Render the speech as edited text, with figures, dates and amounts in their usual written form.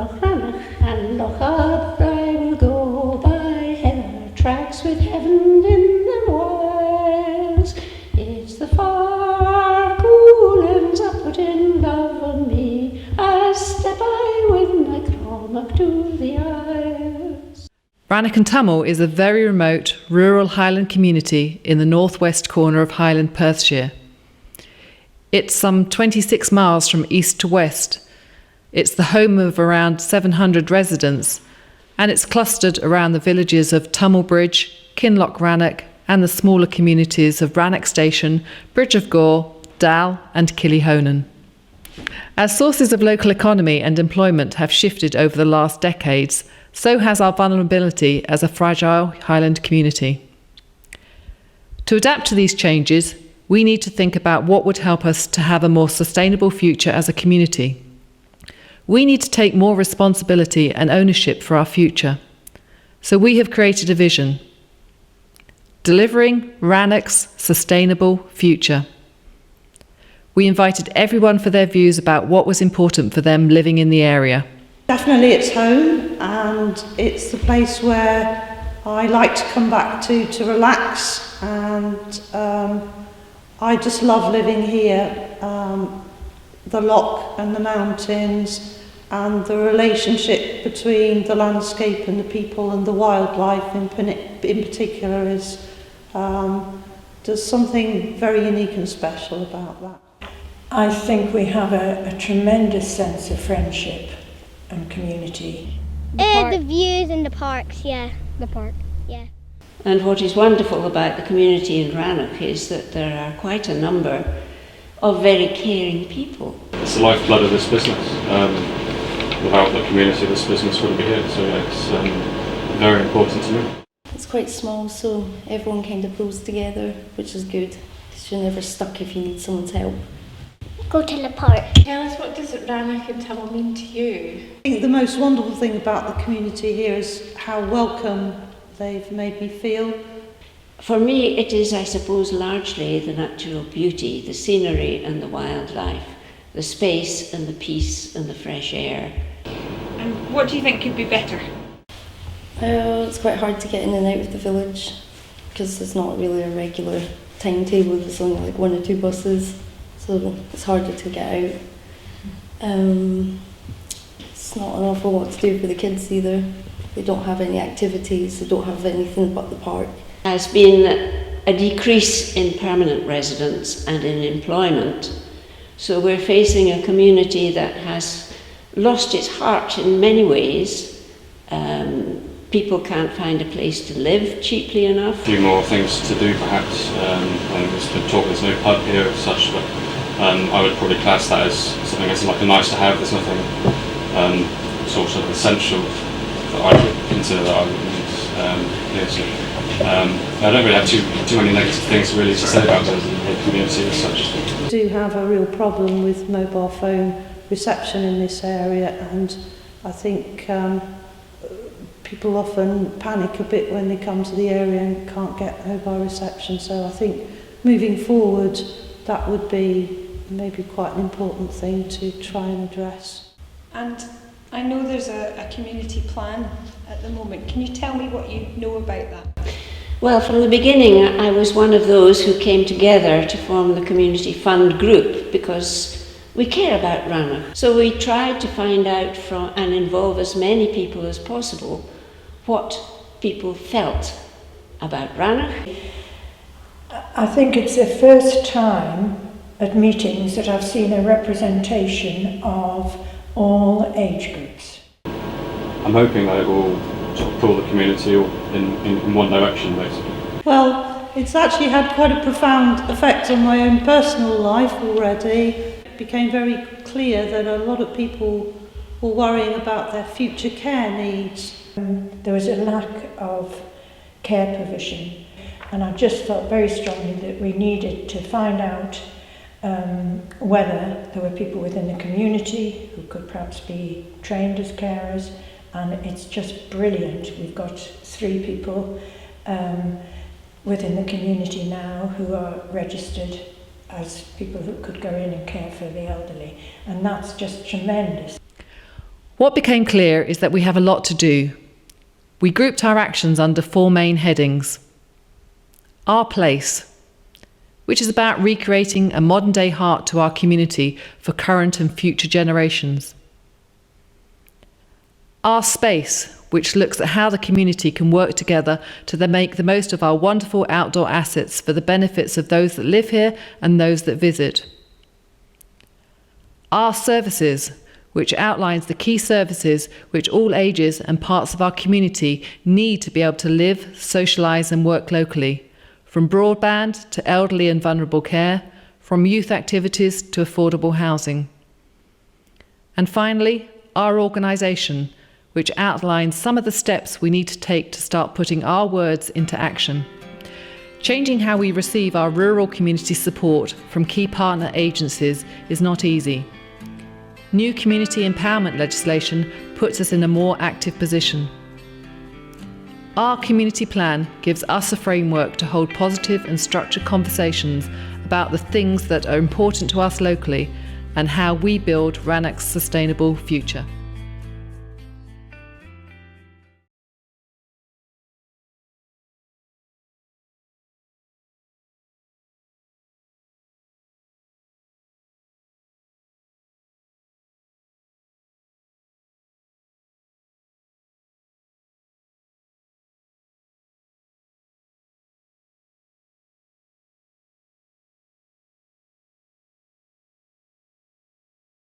Loch Rannoch and Loch Ard I will go by heather tracks with heaven in the wilds. It's the far cool lands I put in love on me. I step I with my Cronach to the Isles. Rannoch Tummel is a very remote rural highland community in the northwest corner of highland Perthshire. It's some 26 miles from east to west. It's the home of around 700 residents, and it's clustered around the villages of Tummel Bridge, Kinloch Rannoch, and the smaller communities of Rannoch Station, Bridge of Gore, Dal and Killyhonan. As sources of local economy and employment have shifted over the last decades, so has our vulnerability as a fragile highland community. To adapt to these changes, we need to think about what would help us to have a more sustainable future as a community. We need to take more responsibility and ownership for our future. So we have created a vision: delivering Rannoch's sustainable future. We invited everyone for their views about what was important for them living in the area. Definitely it's home, and it's the place where I like to come back to relax, and I just love living here. The loch and the mountains and the relationship between the landscape and the people and the wildlife in particular is there's something very unique and special about that. I think we have a tremendous sense of friendship and community. The views in the parks, yeah. The park, yeah. And what is wonderful about the community in Rannoch is that there are quite a number of very caring people. It's the lifeblood of this business. Without the community, this business wouldn't be here, so it's very important to me. It's quite small, so everyone kind of pulls together, which is good, because you're never stuck if you need someone's help. Go to the park. Tell us, what does Rannoch and Tummel mean to you? I think the most wonderful thing about the community here is how welcome they've made me feel. For me, it is, I suppose, largely the natural beauty, the scenery and the wildlife, the space and the peace and the fresh air. And what do you think could be better? It's quite hard to get in and out of the village because there's not really a regular timetable. There's only like 1 or 2 buses, so it's harder to get out. It's not an awful lot to do for the kids either. They don't have any activities, they don't have anything but the park. Has been a decrease in permanent residence and in employment. So we're facing a community that has lost its heart in many ways. People can't find a place to live cheaply enough. A few more things to do perhaps, and there's been talk there's no pub here as such, but I would probably class that as something that's like a nice to have. There's nothing sort of essential that I would consider that I would need here. So I don't really have too many negative things really to say about the community as such. We do have a real problem with mobile phone reception in this area, and I think people often panic a bit when they come to the area and can't get mobile reception. So I think moving forward that would be maybe quite an important thing to try and address. And I know there's a community plan at the moment. Can you tell me what you know about that? Well, from the beginning, I was one of those who came together to form the Community Fund group because we care about Rannoch. So we tried to find out from and involve as many people as possible what people felt about Rannoch. I think it's the first time at meetings that I've seen a representation of all age groups. I'm hoping that it will sort of pull the community in one direction, basically. Well, it's actually had quite a profound effect on my own personal life already. It became very clear that a lot of people were worrying about their future care needs. There was a lack of care provision, and I just felt very strongly that we needed to find out whether there were people within the community who could perhaps be trained as carers, and it's just brilliant. We've got 3 people within the community now who are registered as people who could go in and care for the elderly, and that's just tremendous. What became clear is that we have a lot to do. We grouped our actions under 4 main headings. Our place, which is about recreating a modern-day heart to our community for current and future generations. Our space, which looks at how the community can work together to make the most of our wonderful outdoor assets for the benefits of those that live here and those that visit. Our services, which outlines the key services which all ages and parts of our community need to be able to live, socialise and work locally, from broadband to elderly and vulnerable care, from youth activities to affordable housing. And finally, our organisation, which outlines some of the steps we need to take to start putting our words into action. Changing how we receive our rural community support from key partner agencies is not easy. New community empowerment legislation puts us in a more active position. Our community plan gives us a framework to hold positive and structured conversations about the things that are important to us locally and how we build Rannoch's sustainable future.